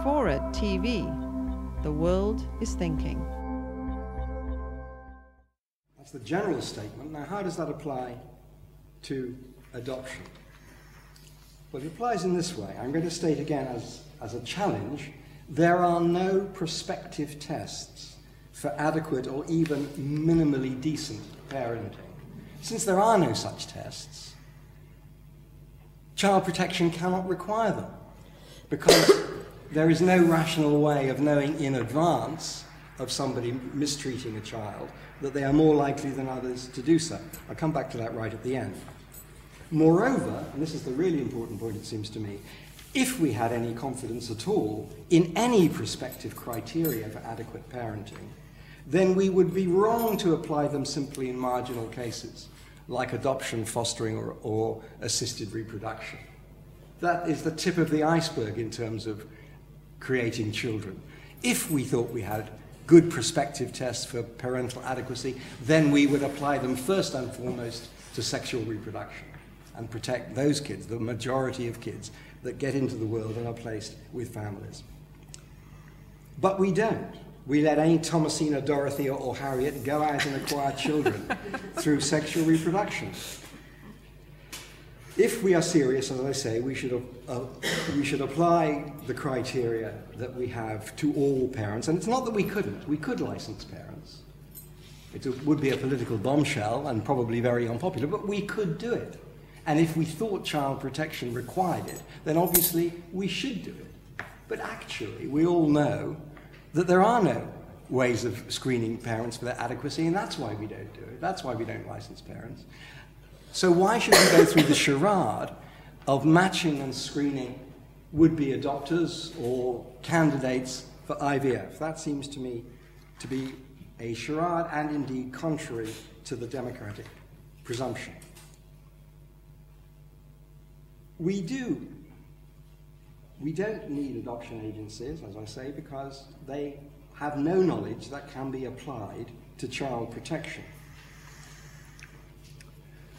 Forward TV. The world is thinking. That's the general statement. Now, how does that apply to adoption? Well, it applies in this way. I'm going to state again as a challenge, there are no prospective tests for adequate or even minimally decent parenting. Since there are no such tests, child protection cannot require them, because there is no rational way of knowing in advance of somebody mistreating a child that they are more likely than others to do so. I'll come back to that right at the end. Moreover, and this is the really important point it seems to me, if we had any confidence at all in any prospective criteria for adequate parenting, then we would be wrong to apply them simply in marginal cases, like adoption, fostering, or assisted reproduction. That is the tip of the iceberg in terms of creating children. If we thought we had good prospective tests for parental adequacy, then we would apply them first and foremost to sexual reproduction and protect those kids, the majority of kids that get into the world and are placed with families. But we don't. We let any Thomasina, Dorothy, or Harriet go out and acquire children through sexual reproduction. If we are serious, as I say, we should apply the criteria that we have to all parents. And it's not that we couldn't. We could license parents. It would be a political bombshell and probably very unpopular, but we could do it. And if we thought child protection required it, then obviously we should do it. But actually, we all know that there are no ways of screening parents for their adequacy, and that's why we don't do it. That's why we don't license parents. So why should we go through the charade of matching and screening would-be adopters or candidates for IVF? That seems to me to be a charade and indeed contrary to the democratic presumption. We don't need adoption agencies, as I say, because they have no knowledge that can be applied to child protection.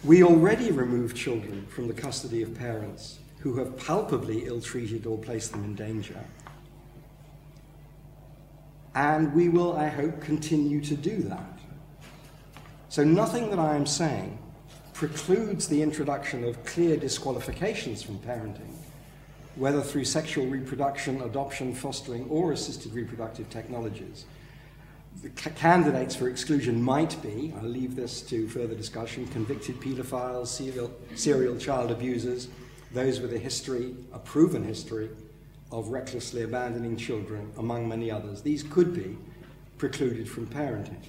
We already remove children from the custody of parents who have palpably ill-treated or placed them in danger. And we will, I hope, continue to do that. So nothing that I am saying precludes the introduction of clear disqualifications from parenting, whether through sexual reproduction, adoption, fostering, or assisted reproductive technologies. The candidates for exclusion might be, I'll leave this to further discussion, convicted paedophiles, serial child abusers, those with a proven history of recklessly abandoning children, among many others. These could be precluded from parenting.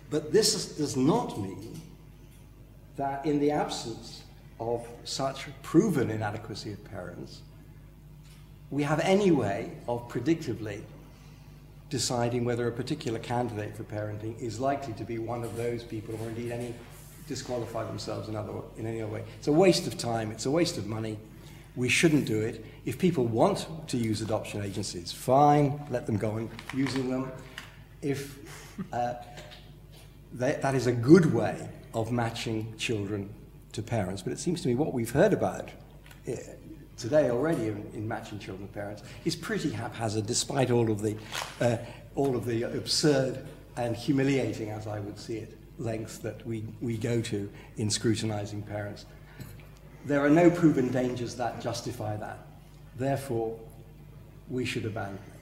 But this does not mean that in the absence of such proven inadequacy of parents, we have any way of predictably deciding whether a particular candidate for parenting is likely to be one of those people, or indeed any disqualify themselves in any other way. It's a waste of time, it's a waste of money. We shouldn't do it. If people want to use adoption agencies, fine, let them go on using them. If that is a good way of matching children to parents, but it seems to me what we've heard about today already in matching children to parents is pretty haphazard, despite all of the absurd and humiliating, as I would see it, lengths that we go to in scrutinizing parents. There are no proven dangers that justify that. Therefore, we should abandon it.